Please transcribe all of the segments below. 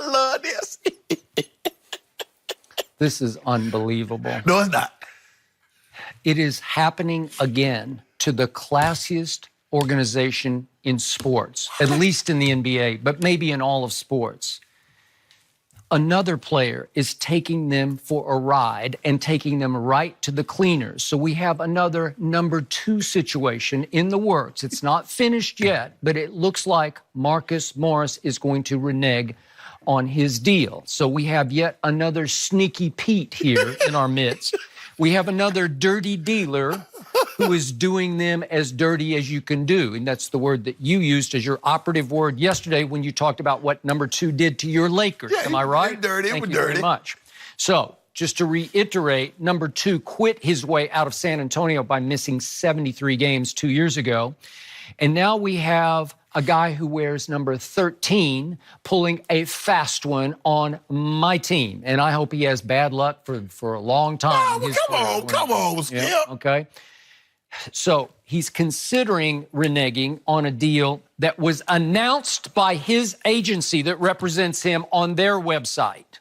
I love this. This is unbelievable. No, it's not. It is happening again to the classiest organization in sports, at least in the NBA, but maybe in all of sports. Another player is taking them for a ride and taking them right to the cleaners. So we have another number 2 situation in the works. It's not finished yet, but it looks like Marcus Morris is going to renege on his deal. So we have yet another sneaky Pete here in our midst. We have another dirty dealer who is doing them as dirty as you can do. And that's the word that you used as your operative word yesterday when you talked about what number 2 did to your Lakers. Yeah, Am I right? Dirty. Thank It was you dirty. very much. So just to reiterate, number 2 quit his way out of San Antonio by missing 73 games 2 years ago. And now we have a guy who wears number 13 pulling a fast one on my team. And I hope he has bad luck for a long time. Oh, come on, Skip. Yeah, okay. So he's considering reneging on a deal that was announced by his agency that represents him on their website.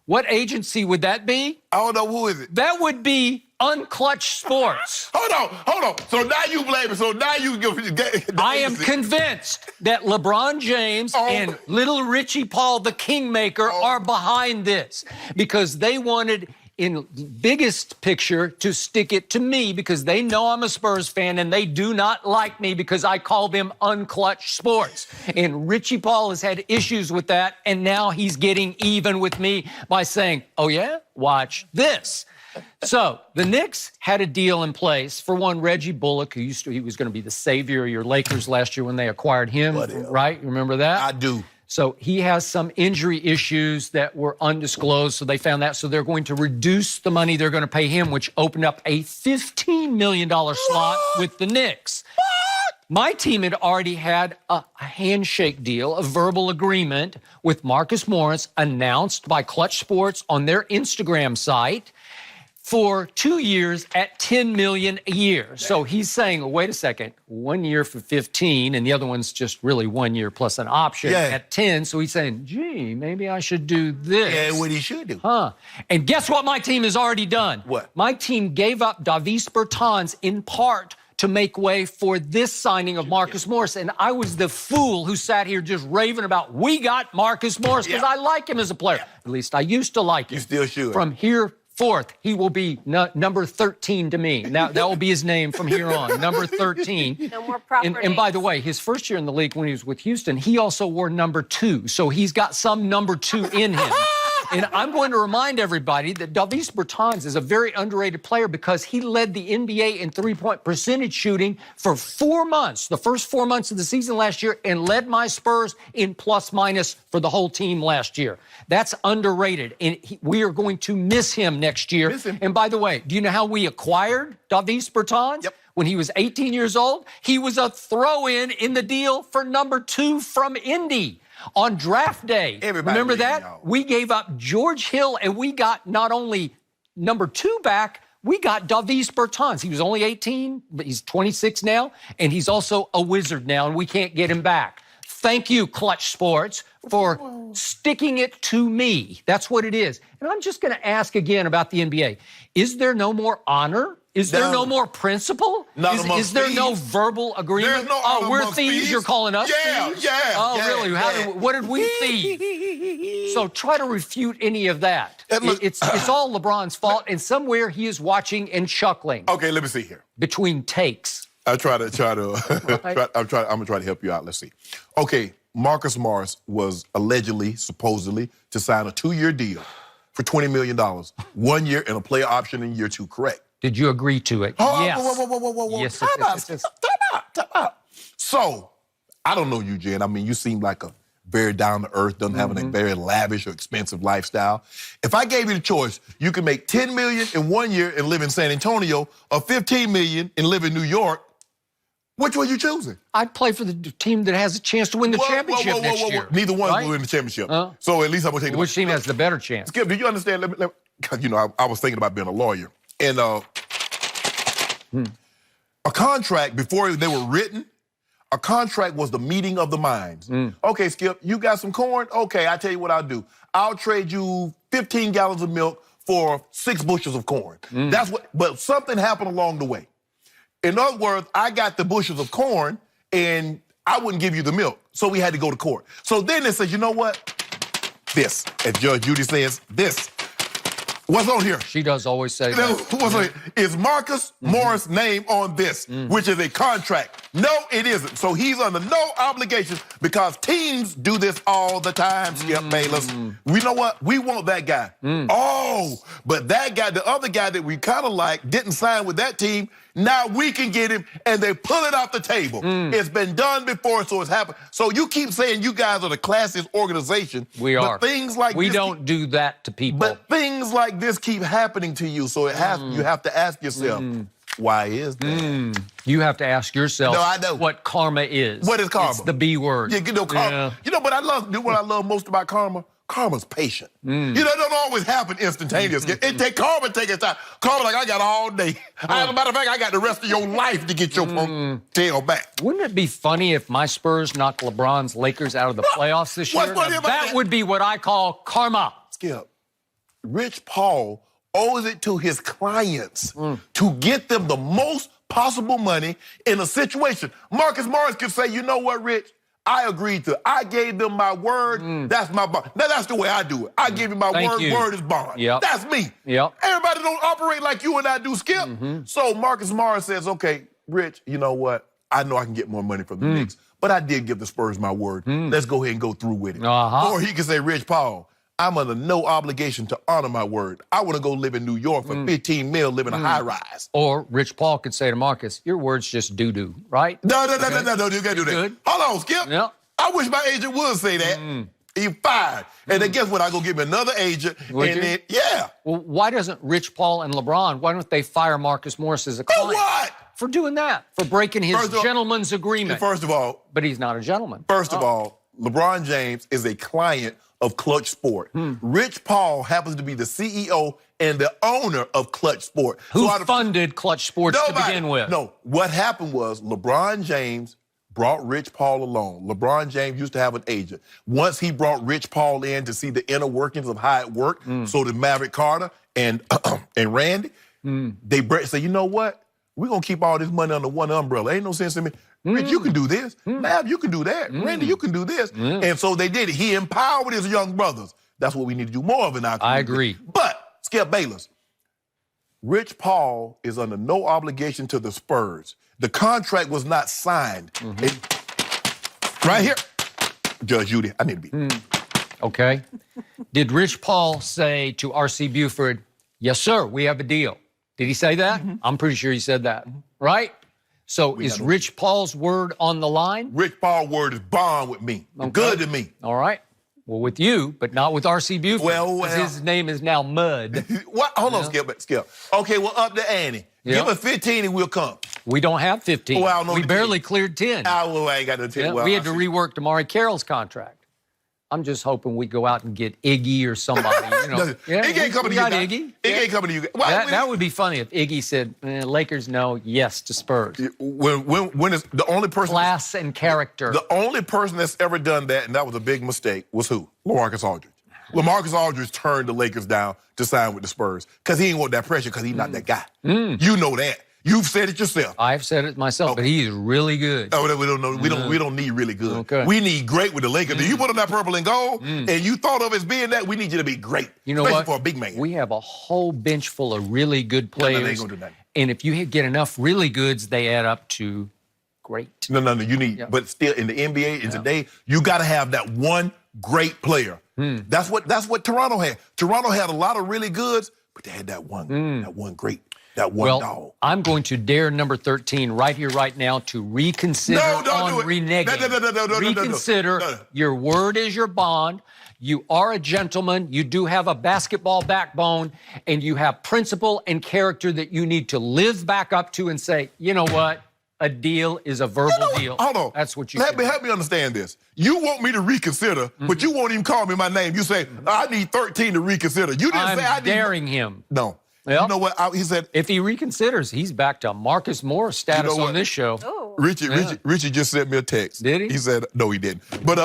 What agency would that be? I don't know, who is it? That would be Unclutched Sports. Hold on. So now you blame it. So now you give the I am agency. convinced that LeBron James and little Richie Paul, the Kingmaker, are behind this because they wanted, in biggest picture, to stick it to me because they know I'm a Spurs fan and they do not like me because I call them Unclutched Sports. And Richie Paul has had issues with that, and now he's getting even with me by saying, oh yeah, watch this. So the Knicks had a deal in place for one Reggie Bullock, he was going to be the savior of your Lakers last year when they acquired him, right? You remember that? I do. So he has some injury issues that were undisclosed, so they found that. So they're going to reduce the money they're going to pay him, which opened up a $15 million slot with the Knicks. My team had already had a handshake deal, a verbal agreement with Marcus Morris announced by Clutch Sports on their Instagram site for 2 years at $10 million a year. So he's saying, wait a second, 1 year for 15, and the other one's just really 1 year plus an option at 10. So he's saying, gee, maybe I should do this. Yeah, what he should do. And guess what my team has already done? What? My team gave up Davis Bertans in part to make way for this signing of Marcus Morris. And I was the fool who sat here just raving about, we got Marcus Morris because I like him as a player. At least I used to like him. You still should. From here forth, he will be number 13 to me. Now, that will be his name from here on, number 13. No more proper And by the way, his first year in the league when he was with Houston, he also wore number 2. So he's got some number 2 in him. And I'm going to remind everybody that Davis Bertans is a very underrated player because he led the NBA in three-point percentage shooting for 4 months, the first 4 months of the season last year, and led my Spurs in plus-minus for the whole team last year. That's underrated, and we are going to miss him next year. Miss him. And by the way, do you know how we acquired Davis Bertans? Yep. When he was 18 years old, he was a throw-in in the deal for number 2 from Indy. On draft day, remember that? We gave up George Hill, and we got not only number 2 back, we got Davis Bertans. He was only 18, but he's 26 now, and he's also a wizard now, and we can't get him back. Thank you, Clutch Sports, for sticking it to me. That's what it is. And I'm just going to ask again about the NBA. Is there no more honor? Is there no more principle? Is there no verbal agreement? There's no honor we're amongst thieves. thieves. You're calling us thieves? Oh, really? What did we thieve? So try to refute any of that. It's all LeBron's fault, and somewhere he is watching and chuckling. Okay, let me see here. Between takes. I'm gonna try to help you out. Let's see. Okay, Marcus Morris was supposedly to sign a 2-year deal for $20 million, 1 year and a player option in year 2, correct? Did you agree to it? Yes. Whoa. Yes. Time out. So, I don't know you, Jen. I mean, you seem like a very down-to-earth, doesn't have a very lavish or expensive lifestyle. If I gave you the choice, you could make $10 million in 1 year and live in San Antonio, or $15 million and live in New York. Which one are you choosing? I'd play for the team that has a chance to win the championship next year. Neither one will win the championship. So at least I'm going to take Which team has the better chance? Skip, do you understand? You know, I was thinking about being a lawyer. And a contract, before they were written, A contract was the meeting of the minds. Okay, Skip, you got some corn? Okay, I tell you what I'll do. I'll trade you 15 gallons of milk for 6 bushels of corn. That's what. But something happened along the way. In other words, I got the bushels of corn, and I wouldn't give you the milk, so we had to go to court. So then they said, you know what? This, as Judge Judy says, this. What's on here? She does always say that. What's on here? Is Marcus Morris' name on this, which is a contract? No, it isn't. So he's under no obligation because teams do this all the time, Skip Bayless. We know what? We want that guy. Oh, but that guy, the other guy that we kind of like, didn't sign with that team. Now we can get him, and they pull it off the table. It's been done before, so it's happened. So you keep saying you guys are the classiest organization. We are. But things like we this don't do that to people. But things like this keep happening to you, so it has. You have to ask yourself, why is that? You have to ask yourself I know. what karma is. What is karma? It's the B word. Yeah, you know, karma. Yeah. You know, but what I love most about karma? Karma's patient. You know, it don't always happen instantaneously. Karma take its time. Karma, like, I got all day. As a matter of fact, I got the rest of your life to get your tail back. Wouldn't it be funny if my Spurs knocked LeBron's Lakers out of the playoffs this year? What's funny about That would be what I call karma. Skip, Rich Paul owes it to his clients to get them the most possible money in a situation. Marcus Morris could say, you know what, Rich? I agreed to. I gave them my word. That's my bond. Now, that's the way I do it. I give you my word. You. Word is bond. Yep. That's me. Yep. Everybody don't operate like you and I do, Skip. So Marcus Morris says, okay, Rich, you know what? I know I can get more money from the Knicks, but I did give the Spurs my word. Let's go ahead and go through with it. Or he can say, Rich Paul, I'm under no obligation to honor my word. I want to go live in New York for 15 mil, live in a high rise. Or Rich Paul could say to Marcus, your word's just doo-doo, right? No, you can't do that. Good. Hold on, Skip. Yeah. I wish my agent would say that. He fired. And then guess what? I go get me another agent. Then, yeah. Well, why doesn't Rich Paul and LeBron, why don't they fire Marcus Morris as a For client? what? For doing that, for breaking his gentleman's agreement. First of all. But he's not a gentleman. First of all, LeBron James is a client of Clutch Sport. Rich Paul happens to be the CEO and the owner of Clutch Sport. Who funded Clutch Sports to begin with? No, what happened was LeBron James brought Rich Paul along. LeBron James used to have an agent. Once he brought Rich Paul in to see the inner workings of how it worked, so did Maverick Carter and Randy, they say, you know what? We're going to keep all this money under one umbrella. Ain't no sense in me. Rich, you can do this. Mav, you can do that. Randy, you can do this. And so they did it. He empowered his young brothers. That's what we need to do more of in our community. I agree. But, Skip Bayless, Rich Paul is under no obligation to the Spurs. The contract was not signed. Right here. Judge Judy, I need to be. Okay. Did Rich Paul say to R.C. Buford, yes, sir, we have a deal? Did he say that? I'm pretty sure he said that, right? So is Rich Paul's word on the line? Rich Paul's word is bond with me. Okay. Good to me. All right. Well, with you, but not with R.C. Buford. Well. His name is now Mud. What? Hold on, Skip. Okay, well, up to Annie. Give us 15 and we'll come. We don't have 15. Well, we barely cleared 10. I ain't got no 10. Yeah, well, we had to rework Damari Carroll's contract. I'm just hoping we go out and get Iggy or somebody. You know. Iggy ain't coming to you. Iggy. Iggy ain't coming to you. Well, that would be funny if Iggy said, Lakers no, yes to Spurs. When is the only person... Class and character. The only person that's ever done that, and that was a big mistake, was who? LaMarcus Aldridge. LaMarcus Aldridge turned the Lakers down to sign with the Spurs because he ain't want that pressure because he's not that guy. You know that. You've said it yourself. I've said it myself, but he's really good. Oh, we don't know. We don't need really good. Okay. We need great with the Lakers. If you put on that purple and gold and you thought of as being that, we need you to be great. You know especially what? for a big man. We have a whole bench full of really good players. No, they ain't gonna do nothing. And if you get enough really goods, they add up to great. No. You need, but still in the NBA and today, you got to have that one great player. That's what Toronto had. Toronto had a lot of really goods, but they had that one great. That one dog. I'm going to dare number 13 right here, right now to reconsider reneging. No. Reconsider. Your word is your bond. You are a gentleman. You do have a basketball backbone, and you have principle and character that you need to live back up to and say, you know what? A deal is a verbal deal. Hold on. That's what you help me understand this. You want me to reconsider, but you won't even call me my name. You say, I need 13 to reconsider. You didn't say I need... daring him. No. Yep. You know what? He said, if he reconsiders, he's back to Marcus Morris status on this show. Oh. Richie just sent me a text. Did he? He said, no, he didn't. But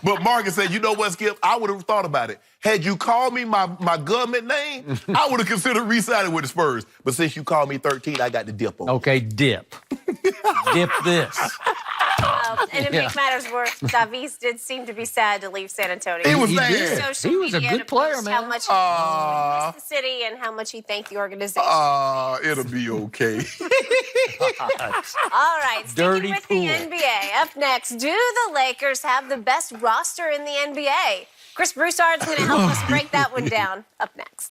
but Marcus said, you know what, Skip? I would have thought about it. Had you called me my government name, I would have considered re-signing with the Spurs. But since you called me 13, I got the dip on. Okay, dip. Dip this. And to make matters worse, Davis did seem to be sad to leave San Antonio. He was He mad. did. Social He was a media good to player, post man. How much he missed the city and how much he thanked the organization. It'll be okay. All right, Dirty sticking with pool. the NBA. Up next, do the Lakers have the best roster in the NBA? Chris Broussard's going to help us break that one down. Up next.